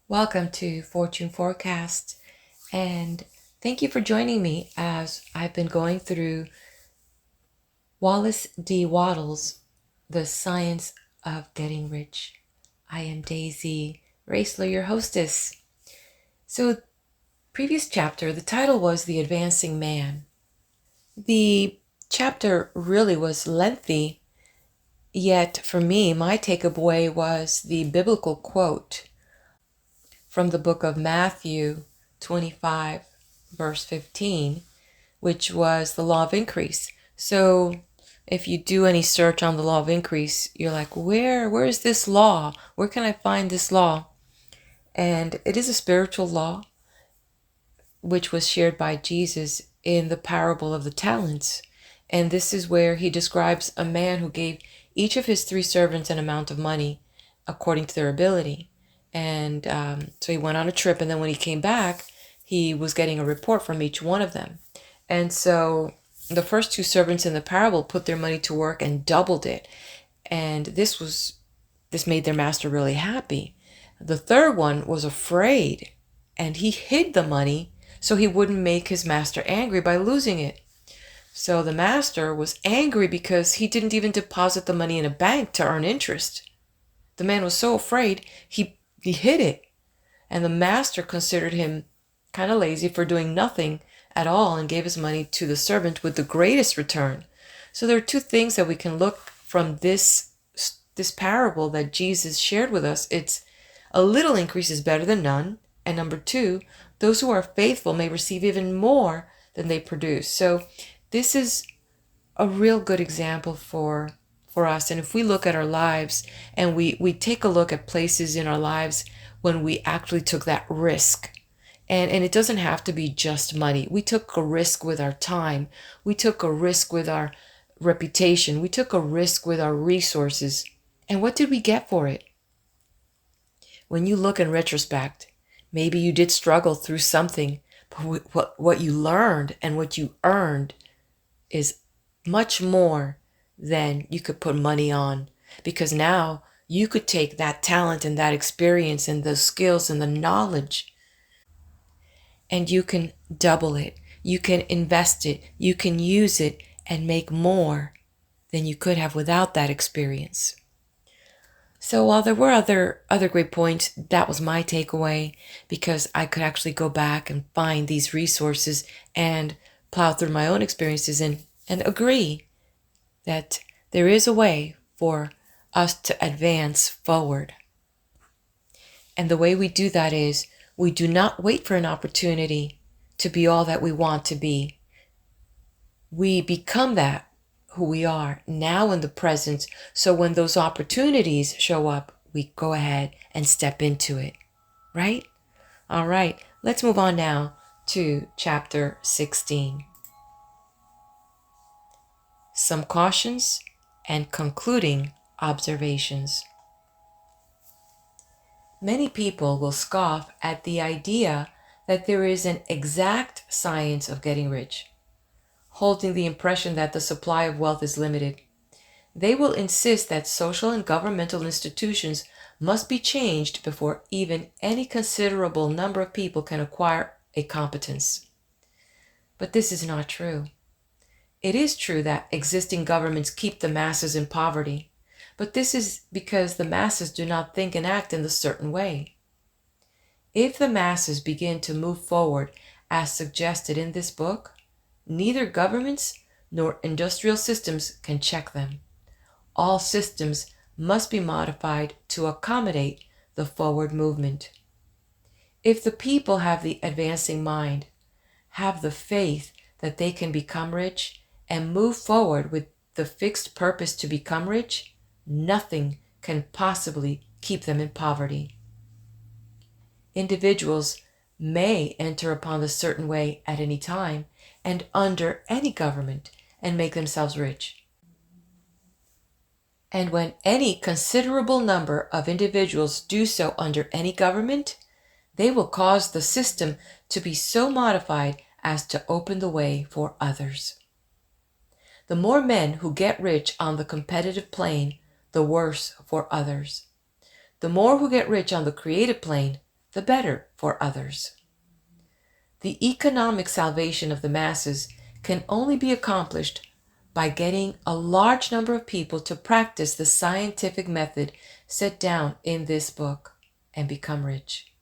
Welcome to Fortune Forecast, and thank you for joining me as I've been going through Wallace D. Wattles, The Science of Getting Rich. I am Daisy Raisler, your hostess. So, previous chapter, the title was The Advancing Man. The chapter really was lengthy, yet for me, my takeaway was the biblical quote from the book of Matthew 25, verse 15, which was the law of increase. So if you do any search on the law of increase, you're like, where is this law? Where can I find this law? And it is a spiritual law, which was shared by Jesus in the parable of the talents. And this is where he describes a man who gave each of his 3 servants an amount of money according to their ability. And so he went on a trip, and then when he came back, he was getting a report from each one of them. And so the first 2 servants in the parable put their money to work and doubled it. And this made their master really happy. The third one was afraid, and he hid the money so he wouldn't make his master angry by losing it. So the master was angry because he didn't even deposit the money in a bank to earn interest. The man was so afraid, he hid it. And the master considered him kind of lazy for doing nothing at all and gave his money to the servant with the greatest return. So there are 2 things that we can look from this parable that Jesus shared with us. It's a little increase is better than none. And number 2, those who are faithful may receive even more than they produce. So this is a real good example for us. And if we look at our lives and we take a look at places in our lives when we actually took that risk, and it doesn't have to be just money. We took a risk with our time. We took a risk with our reputation. We took a risk with our resources. And what did we get for it? When you look in retrospect, maybe you did struggle through something, but what you learned and what you earned is much more than you could put money on, because now you could take that talent and that experience and those skills and the knowledge, and you can double it. You can invest it. You can use it and make more than you could have without that experience. So while there were other great points, that was my takeaway, because I could actually go back and find these resources and plow through my own experiences and agree that there is a way for us to advance forward. And the way we do that is we do not wait for an opportunity to be all that we want to be. We become that who we are now in the present, so when those opportunities show up, we go ahead and step into it, right? All right, let's move on now to chapter 16. Some cautions and concluding observations. Many people will scoff at the idea that there is an exact science of getting rich, holding the impression that the supply of wealth is limited. They will insist that social and governmental institutions must be changed before even any considerable number of people can acquire a competence. But this is not true. It is true that existing governments keep the masses in poverty, but this is because the masses do not think and act in a certain way. If the masses begin to move forward as suggested in this book, neither governments nor industrial systems can check them. All systems must be modified to accommodate the forward movement. If the people have the advancing mind, have the faith that they can become rich, and move forward with the fixed purpose to become rich, nothing can possibly keep them in poverty. Individuals may enter upon the certain way at any time and under any government and make themselves rich. And when any considerable number of individuals do so under any government, they will cause the system to be so modified as to open the way for others. The more men who get rich on the competitive plane, the worse for others. The more who get rich on the creative plane, the better for others. The economic salvation of the masses can only be accomplished by getting a large number of people to practice the scientific method set down in this book and become rich.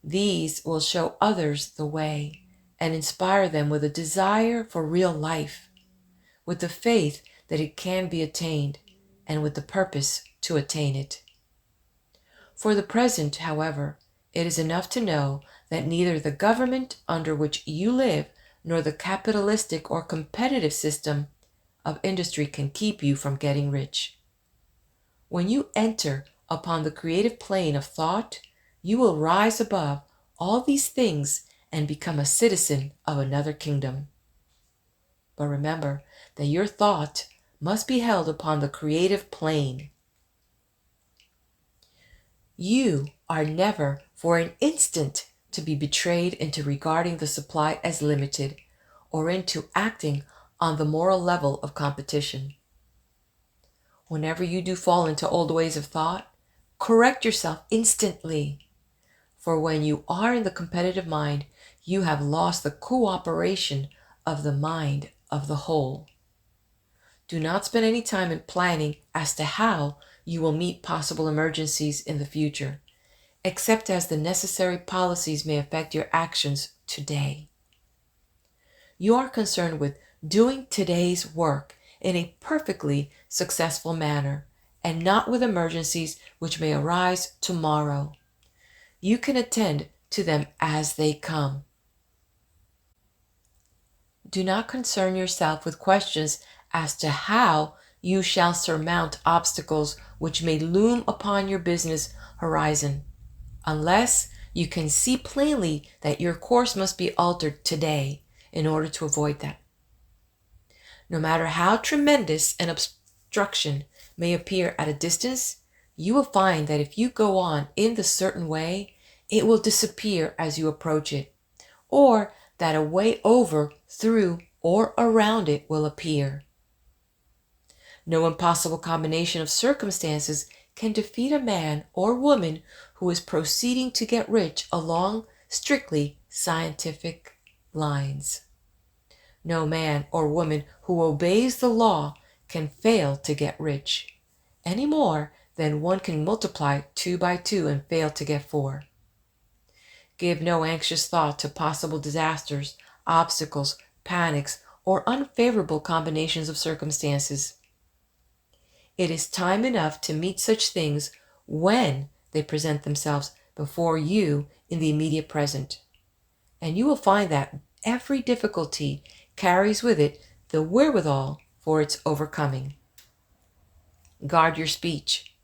These will show others the way and inspire them with a desire for real life, with the faith that it can be attained, and with the purpose to attain it. For the present, however, it is enough to know that neither the government under which you live nor the capitalistic or competitive system of industry can keep you from getting rich. When you enter upon the creative plane of thought, you will rise above all these things and become a citizen of another kingdom. But remember that your thought must be held upon the creative plane. You are never for an instant to be betrayed into regarding the supply as limited or into acting on the moral level of competition. Whenever you do fall into old ways of thought, correct yourself instantly. For when you are in the competitive mind, you have lost the cooperation of the mind of the whole. Do not spend any time in planning as to how you will meet possible emergencies in the future, except as the necessary policies may affect your actions today. You are concerned with doing today's work in a perfectly successful manner, and not with emergencies which may arise tomorrow. You can attend to them as they come. Do not concern yourself with questions as to how you shall surmount obstacles which may loom upon your business horizon, unless you can see plainly that your course must be altered today in order to avoid them. No matter how tremendous an obstruction may appear at a distance, you will find that if you go on in the certain way, it will disappear as you approach it, or that a way over, through, or around it will appear. No impossible combination of circumstances can defeat a man or woman who is proceeding to get rich along strictly scientific lines. No man or woman who obeys the law can fail to get rich, any more than one can multiply 2 by 2 and fail to get 4. Give no anxious thought to possible disasters, obstacles, panics, or unfavorable combinations of circumstances. It is time enough to meet such things when they present themselves before you in the immediate present, and you will find that every difficulty carries with it the wherewithal for its overcoming. Guard your speech.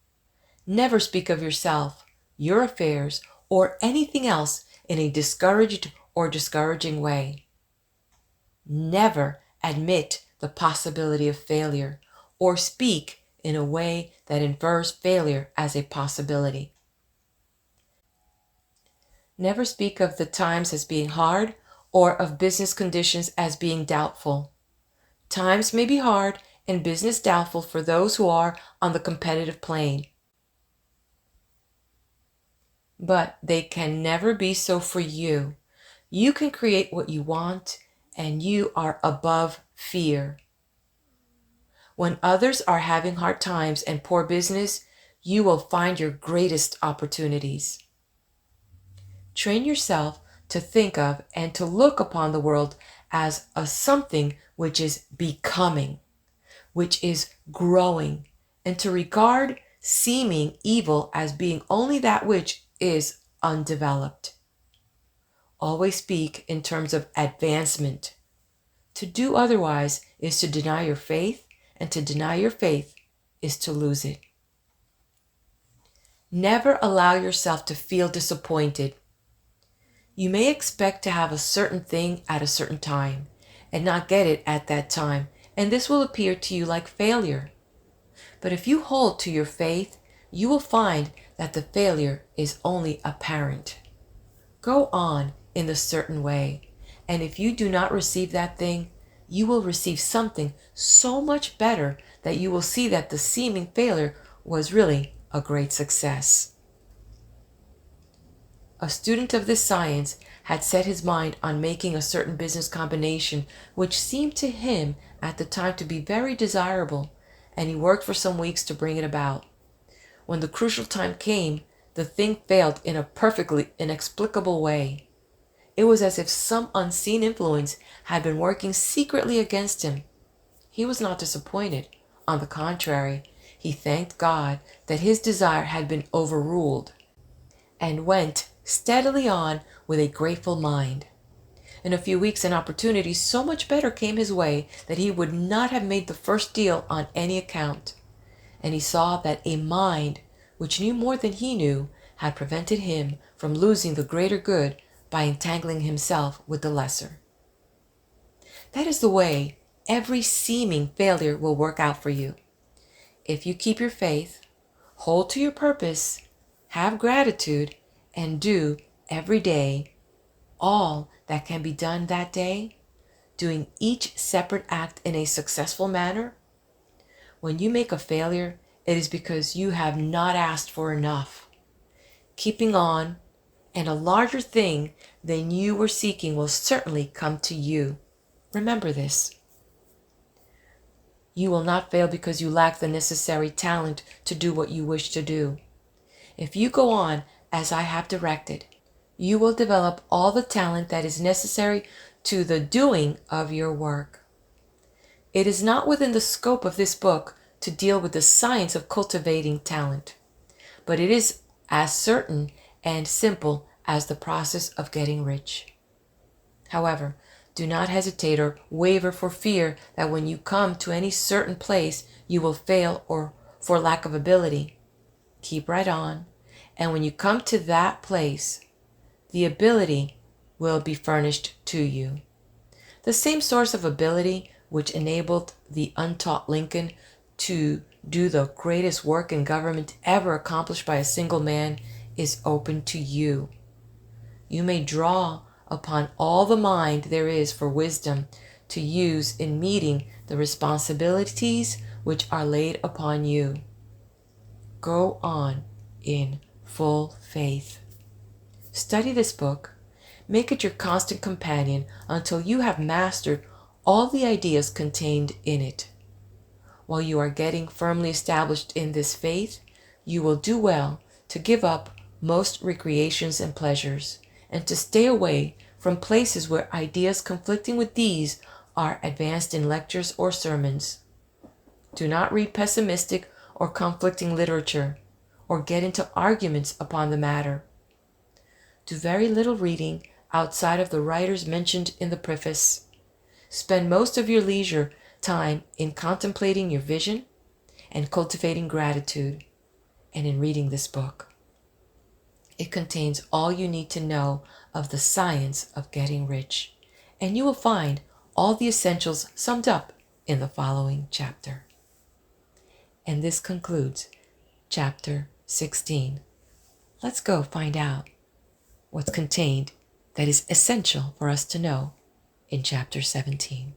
Never speak of yourself, your affairs, or anything else in a discouraged or discouraging way. Never admit the possibility of failure, or speak in a way that infers failure as a possibility. Never speak of the times as being hard or of business conditions as being doubtful. Times may be hard and business doubtful for those who are on the competitive plane, but they can never be so for you. You can create what you want, and you are above fear. When others are having hard times and poor business, you will find your greatest opportunities. Train yourself to think of and to look upon the world as a something which is becoming, which is growing, and to regard seeming evil as being only that which is undeveloped. Always speak in terms of advancement. To do otherwise is to deny your faith, and to deny your faith is to lose it. Never allow yourself to feel disappointed. You may expect to have a certain thing at a certain time and not get it at that time, and this will appear to you like failure. But if you hold to your faith, you will find that the failure is only apparent. Go on in the certain way, and if you do not receive that thing, you will receive something so much better that you will see that the seeming failure was really a great success. A student of this science had set his mind on making a certain business combination which seemed to him at the time to be very desirable, and he worked for some weeks to bring it about. When the crucial time came, the thing failed in a perfectly inexplicable way. It was as if some unseen influence had been working secretly against him. He was not disappointed. On the contrary, he thanked God that his desire had been overruled, and went steadily on with a grateful mind. In a few weeks, an opportunity so much better came his way that he would not have made the first deal on any account. And he saw that a mind which knew more than he knew had prevented him from losing the greater good by entangling himself with the lesser. That is the way every seeming failure will work out for you. If you keep your faith, hold to your purpose, have gratitude, and do every day all that can be done that day, doing each separate act in a successful manner, when you make a failure, it is because you have not asked for enough. Keeping on, and a larger thing than you were seeking will certainly come to you. Remember this. You will not fail because you lack the necessary talent to do what you wish to do. If you go on as I have directed, you will develop all the talent that is necessary to the doing of your work. It is not within the scope of this book to deal with the science of cultivating talent, but it is as certain and simple as the process of getting rich. However, do not hesitate or waver for fear that when you come to any certain place you will fail or for lack of ability. Keep right on, and when you come to that place, the ability will be furnished to you. The same source of ability which enabled the untaught Lincoln to do the greatest work in government ever accomplished by a single man is open to you. You may draw upon all the mind there is for wisdom to use in meeting the responsibilities which are laid upon you. Go on in full faith. Study this book. Make it your constant companion until you have mastered all the ideas contained in it. While you are getting firmly established in this faith, you will do well to give up most recreations and pleasures, and to stay away from places where ideas conflicting with these are advanced in lectures or sermons. Do not read pessimistic or conflicting literature, or get into arguments upon the matter. Do very little reading outside of the writers mentioned in the preface. Spend most of your leisure time in contemplating your vision and cultivating gratitude, and in reading this book. It contains all you need to know of the science of getting rich, and you will find all the essentials summed up in the following chapter. And this concludes chapter 16. Let's go find out what's contained that is essential for us to know in chapter 17.